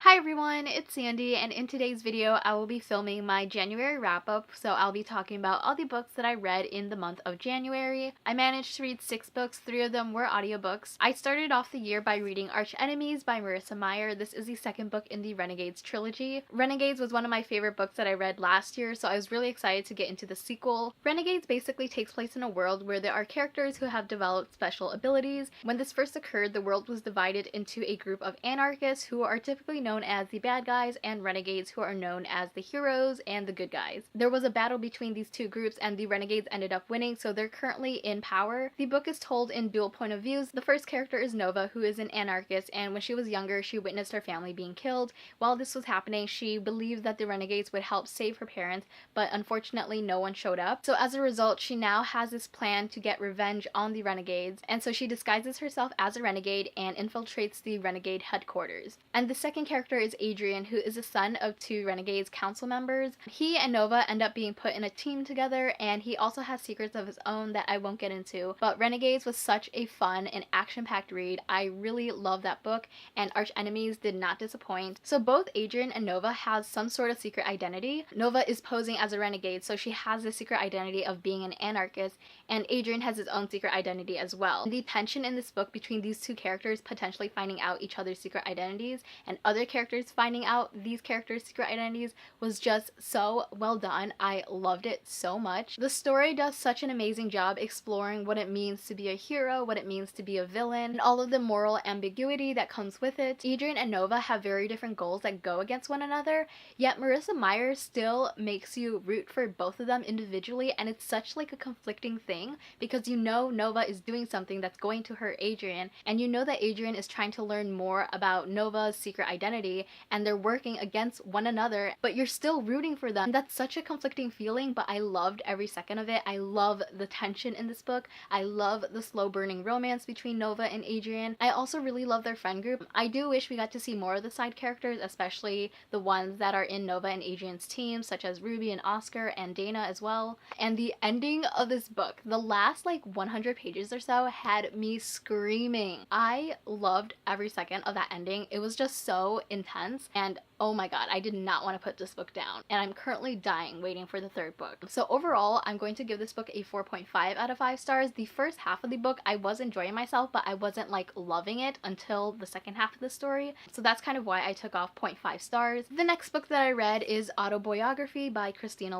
Hi everyone, it's Sandy, and in today's video I will be filming my January wrap-up, so I'll be talking about all the books that I read in the month of January. I managed to read 6 books, 3 of them were audiobooks. I started off the year by reading Archenemies by Marissa Meyer. This is the second book in the Renegades trilogy. Renegades was one of my favorite books that I read last year, so I was really excited to get into the sequel. Renegades basically takes place in a world where there are characters who have developed special abilities. When this first occurred, the world was divided into a group of anarchists who are typically known as the bad guys and renegades who are known as the heroes and the good guys. There was a battle between these two groups and the renegades ended up winning, so they're currently in power. The book is told in dual point of views. The first character is Nova, who is an anarchist, and when she was younger she witnessed her family being killed. While this was happening, she believed that the renegades would help save her parents, but unfortunately no one showed up. So as a result, she now has this plan to get revenge on the renegades, and so she disguises herself as a renegade and infiltrates the renegade headquarters. And the second character is Adrian, who is the son of 2 Renegades council members. He and Nova end up being put in a team together, and he also has secrets of his own that I won't get into. But Renegades was such a fun and action-packed read. I really love that book, and Archenemies did not disappoint. So both Adrian and Nova has some sort of secret identity. Nova is posing as a renegade, so she has the secret identity of being an anarchist, and Adrian has his own secret identity as well. The tension in this book between these two characters potentially finding out each other's secret identities and other characters finding out these characters' secret identities was just so well done. I loved it so much. The story does such an amazing job exploring what it means to be a hero, what it means to be a villain, and all of the moral ambiguity that comes with it. Adrian and Nova have very different goals that go against one another, yet Marissa Meyer still makes you root for both of them individually, and it's such like a conflicting thing because you know Nova is doing something that's going to hurt Adrian, and you know that Adrian is trying to learn more about Nova's secret identity, and they're working against one another, but you're still rooting for them. And that's such a conflicting feeling, but I loved every second of it. I love the tension in this book. I love the slow burning romance between Nova and Adrian. I also really love their friend group. I do wish we got to see more of the side characters, especially the ones that are in Nova and Adrian's team, such as Ruby and Oscar and Dana as well. And the ending of this book, the last like 100 pages or so, had me screaming. I loved every second of that ending. It was just so intense, and oh my god, I did not want to put this book down, and I'm currently dying waiting for the third book. So overall, I'm going to give this book a 4.5 out of 5 stars. The first half of the book, I was enjoying myself, but I wasn't like loving it until the second half of the story, so that's kind of why I took off 0.5 stars. The next book that I read is Autobiography by Christina.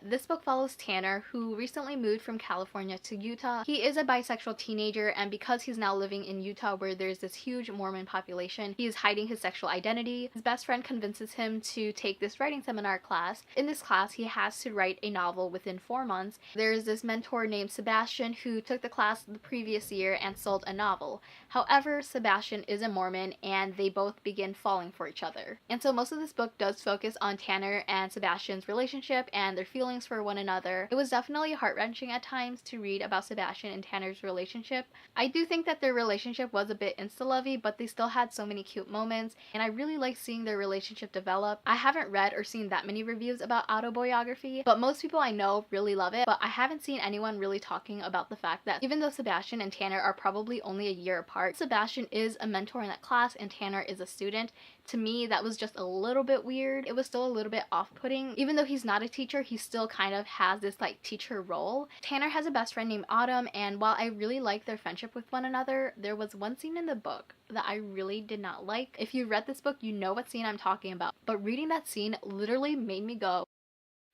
This book follows Tanner, who recently moved from California to Utah. He is a bisexual teenager, and because he's now living in Utah where there's this huge Mormon population, he is hiding his sexual identity. His best friend convinces him to take this writing seminar class. In this class, he has to write a novel within 4 months. There's this mentor named Sebastian who took the class the previous year and sold a novel. However, Sebastian is a Mormon and they both begin falling for each other. And so most of this book does focus on Tanner and Sebastian's relationship and their feelings for one another. It was definitely heart-wrenching at times to read about Sebastian and Tanner's relationship. I do think that their relationship was a bit insta-lovey, but they still had so many cute moments, and I really like seeing their relationship develop. I haven't read or seen that many reviews about Autobiography, but most people I know really love it, but I haven't seen anyone really talking about the fact that even though Sebastian and Tanner are probably only a year apart, Sebastian is a mentor in that class and Tanner is a student. To me, that was just a little bit weird. It was still a little bit off-putting. Even though he's not a teacher, he still kind of has this like teacher role. Tanner has a best friend named Autumn, and while I really like their friendship with one another, there was one scene in the book that I really did not like. If you read this book, you know what scene I'm talking about, but reading that scene literally made me go.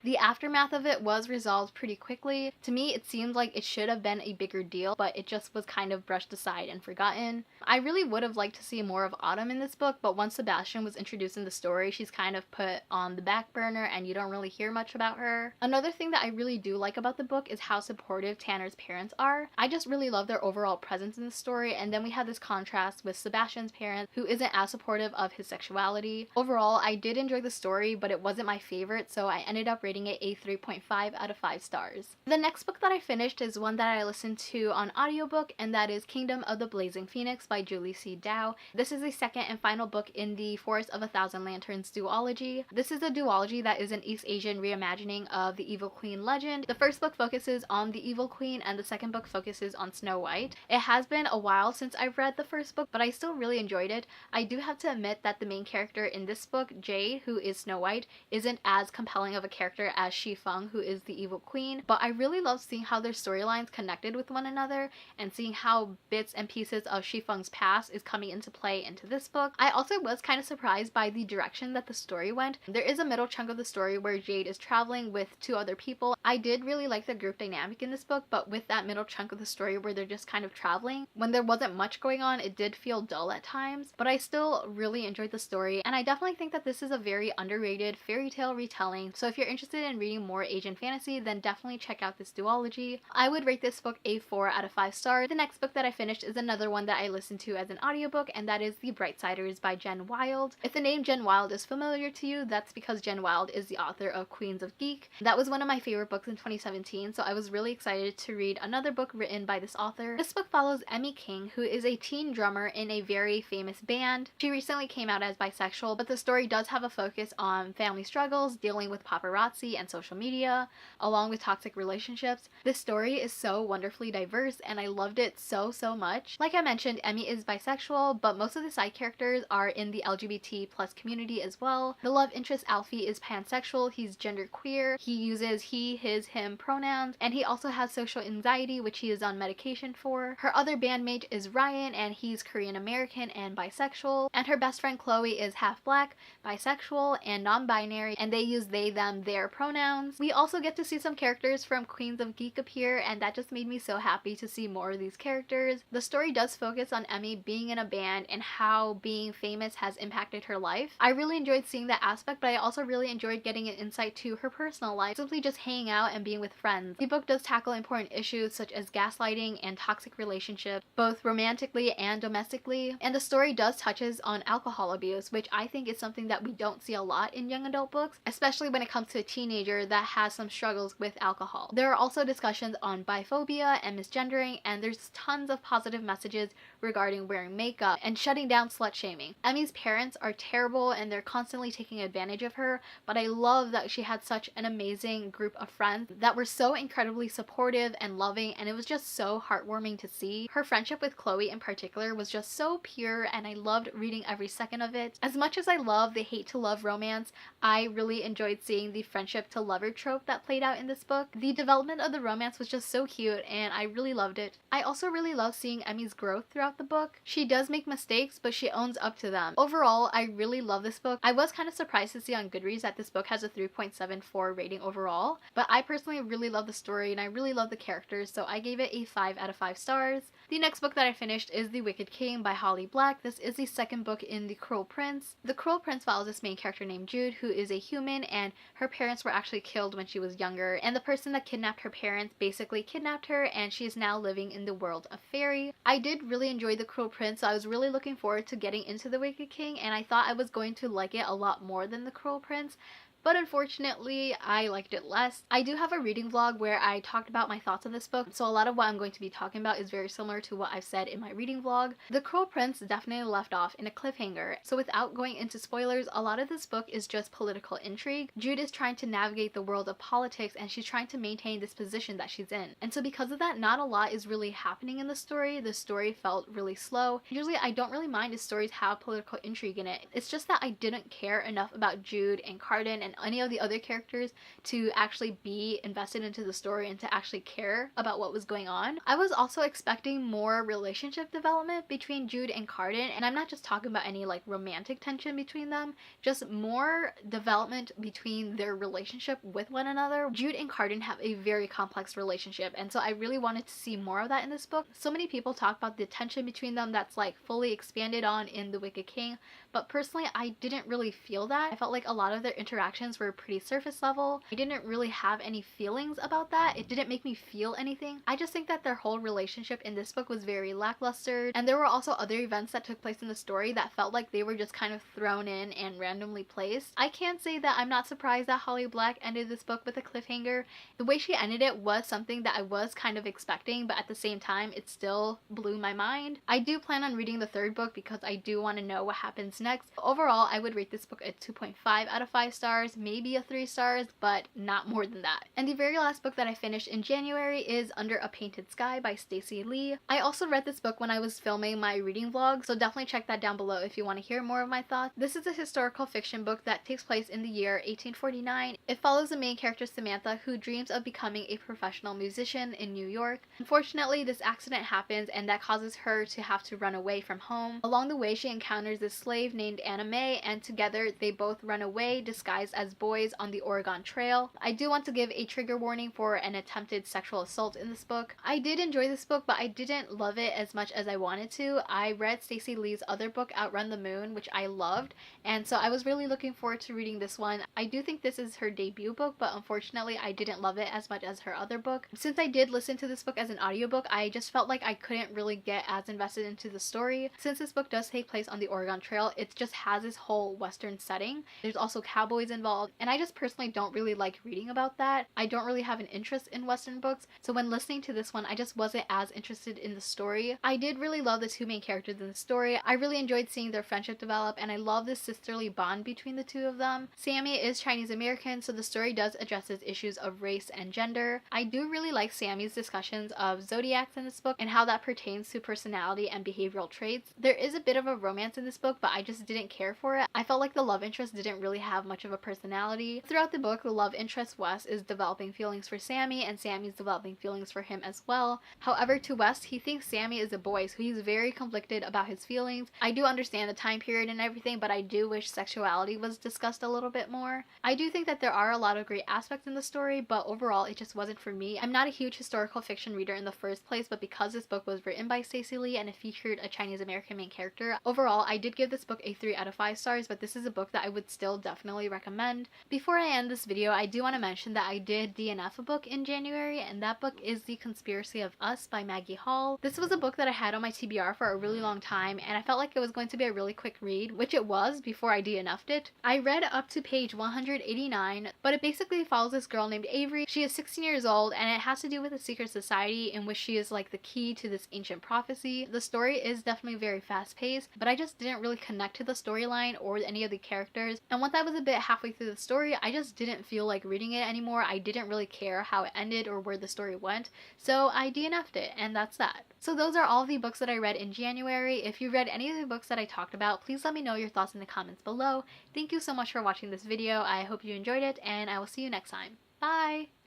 The aftermath of it was resolved pretty quickly. To me, it seemed like it should have been a bigger deal, but it just was kind of brushed aside and forgotten. I really would have liked to see more of Autumn in this book, but once Sebastian was introduced in the story, she's kind of put on the back burner and you don't really hear much about her. Another thing that I really do like about the book is how supportive Tanner's parents are. I just really love their overall presence in the story, and then we have this contrast with Sebastian's parents, who isn't as supportive of his sexuality. Overall, I did enjoy the story, but it wasn't my favorite, so I ended up rating it a 3.5 out of 5 stars. The next book that I finished is one that I listened to on audiobook, and that is Kingdom of the Blazing Phoenix by Julie C. Dow. This is the second and final book in the Forest of a Thousand Lanterns duology. This is a duology that is an East Asian reimagining of the Evil Queen legend. The first book focuses on the Evil Queen and the second book focuses on Snow White. It has been a while since I've read the first book, but I still really enjoyed it. I do have to admit that the main character in this book, Jade, who is Snow White, isn't as compelling of a character as Shi Feng, who is the Evil Queen, but I really love seeing how their storylines connected with one another and seeing how bits and pieces of Shi Feng's past is coming into play into this book. I also was kind of surprised by the direction that the story went. There is a middle chunk of the story where Jade is traveling with two other people. I did really like the group dynamic in this book, but with that middle chunk of the story where they're just kind of traveling, when there wasn't much going on, it did feel dull at times, but I still really enjoyed the story, and I definitely think that this is a very underrated fairy tale retelling. So if you're interested in reading more Asian fantasy, then definitely check out this duology. I would rate this book a 4 out of 5 stars. The next book that I finished is another one that I listened to as an audiobook, and that is The Brightsiders by Jen Wilde. If the name Jen Wilde is familiar to you, that's because Jen Wilde is the author of Queens of Geek. That was one of my favorite books in 2017, so I was really excited to read another book written by this author. This book follows Emmy King, who is a teen drummer in a very famous band. She recently came out as bisexual, but the story does have a focus on family struggles, dealing with paparazzi and social media, along with toxic relationships. This story is so wonderfully diverse, and I loved it so much. Like I mentioned, Emmy is bisexual, but most of the side characters are in the LGBT plus community as well. The love interest Alfie is pansexual, he's genderqueer, he uses he, his, him pronouns, and he also has social anxiety, which he is on medication for. Her other bandmate is Ryan, and he's Korean American and bisexual, and her best friend Chloe is half black, bisexual, and non-binary, and they use they, them, their pronouns. We also get to see some characters from Queens of Geek appear, and that just made me so happy to see more of these characters. The story does focus on Emmy being in a band and how being famous has impacted her life. I really enjoyed seeing that aspect, but I also really enjoyed getting an insight to her personal life, simply just hanging out and being with friends. The book does tackle important issues such as gaslighting and toxic relationships, both romantically and domestically, and the story does touches on alcohol abuse, which I think is something that we don't see a lot in young adult books, especially when it comes to a teenager that has some struggles with alcohol. There are also discussions on biphobia and misgendering, and there's tons of positive messages regarding wearing makeup and shutting down slut shaming. Emmy's parents are terrible and they're constantly taking advantage of her, but I love that she had such an amazing group of friends that were so incredibly supportive and loving, and it was just so heartwarming to see. Her friendship with Chloe in particular was just so pure, and I loved reading every second of it. As much as I love the hate to love romance, I really enjoyed seeing the friendship to lover trope that played out in this book. The development of the romance was just so cute, and I really loved it. I also really love seeing Emmy's growth throughout the book. She does make mistakes, but she owns up to them. Overall, I really love this book. I was kind of surprised to see on Goodreads that this book has a 3.74 rating overall, but I personally really love the story and I really love the characters, so I gave it a 5 out of 5 stars. The next book that I finished is The Wicked King by Holly Black. This is the second book in The Cruel Prince. The Cruel Prince follows this main character named Jude, who is a human, and her parents were actually killed when she was younger, and the person that kidnapped her parents basically kidnapped her, and she is now living in the world of fairy. I did really enjoy The Cruel Prince, so I was really looking forward to getting into The Wicked King, and I thought I was going to like it a lot more than The Cruel Prince, but unfortunately I liked it less. I do have a reading vlog where I talked about my thoughts on this book, so a lot of what I'm going to be talking about is very similar to what I've said in my reading vlog. The Cruel Prince definitely left off in a cliffhanger, so without going into spoilers, a lot of this book is just political intrigue. Jude is trying to navigate the world of politics, and she's trying to maintain this position that she's in, and so because of that, not a lot is really happening in the story. The story felt really slow. Usually I don't really mind if stories have political intrigue in it. It's just that I didn't care enough about Jude and Carden and any of the other characters to actually be invested into the story and to actually care about what was going on. I was also expecting more relationship development between Jude and Carden, and I'm not just talking about any like romantic tension between them, just more development between their relationship with one another. Jude and Carden have a very complex relationship, and so I really wanted to see more of that in this book. So many people talk about the tension between them that's like fully expanded on in The Wicked King, but personally I didn't really feel that. I felt like a lot of their interaction interactions were pretty surface level. I didn't really have any feelings about that. It didn't make me feel anything. I just think that their whole relationship in this book was very lackluster, and there were also other events that took place in the story that felt like they were just kind of thrown in and randomly placed. I can't say that I'm not surprised that Holly Black ended this book with a cliffhanger. The way she ended it was something that I was kind of expecting, but at the same time it still blew my mind. I do plan on reading the third book because I do want to know what happens next. Overall, I would rate this book a 2.5 out of 5 stars, maybe a 3 stars, but not more than that. And the very last book that I finished in January is Under a Painted Sky by Stacey Lee. I also read this book when I was filming my reading vlog, so definitely check that down below if you want to hear more of my thoughts. This is a historical fiction book that takes place in the year 1849. It follows the main character Samantha, who dreams of becoming a professional musician in New York. Unfortunately, this accident happens and that causes her to have to run away from home. Along the way, she encounters this slave named Anna May, and together they both run away disguised as boys on the Oregon Trail. I do want to give a trigger warning for an attempted sexual assault in this book. I did enjoy this book, but I didn't love it as much as I wanted to. I read Stacey Lee's other book, Outrun the Moon, which I loved, and so I was really looking forward to reading this one. I do think this is her debut book, but unfortunately I didn't love it as much as her other book. Since I did listen to this book as an audiobook, I just felt like I couldn't really get as invested into the story. Since this book does take place on the Oregon Trail, it just has this whole western setting. There's also cowboys involved, and I just personally don't really like reading about that. I don't really have an interest in western books, so when listening to this one, I just wasn't as interested in the story. I did really love the two main characters in the story. I really enjoyed seeing their friendship develop, and I love this sisterly bond between the two of them. Sammy is Chinese American, so the story does address issues of race and gender. I do really like Sammy's discussions of zodiacs in this book and how that pertains to personality and behavioral traits. There is a bit of a romance in this book, but I just didn't care for it. I felt like the love interest didn't really have much of a personality. Throughout the book, the love interest Wes is developing feelings for Sammy, and Sammy's developing feelings for him as well. However, to Wes, he thinks Sammy is a boy, so he's very conflicted about his feelings. I do understand the time period and everything, but I do wish sexuality was discussed a little bit more. I do think that there are a lot of great aspects in the story, but overall it just wasn't for me. I'm not a huge historical fiction reader in the first place, but because this book was written by Stacey Lee and it featured a Chinese American main character, overall I did give this book a 3 out of 5 stars, but this is a book that I would still definitely recommend. Before I end this video, I do want to mention that I did DNF a book in January, and that book is The Conspiracy of Us by Maggie Hall. This was a book that I had on my TBR for a really long time, and I felt like it was going to be a really quick read, which it was before I DNF'd it. I read up to page 189, but it basically follows this girl named Avery. She is 16 years old, and it has to do with a secret society in which she is like the key to this ancient prophecy. The story is definitely very fast-paced, but I just didn't really connect to the storyline or any of the characters, and once I was a bit halfway through the story, I just didn't feel like reading it anymore. I didn't really care how it ended or where the story went, so I DNF'd it, and that's that. So those are all the books that I read in January. If you read any of the books that I talked about, please let me know your thoughts in the comments below. Thank you so much for watching this video. I hope you enjoyed it, and I will see you next time. Bye!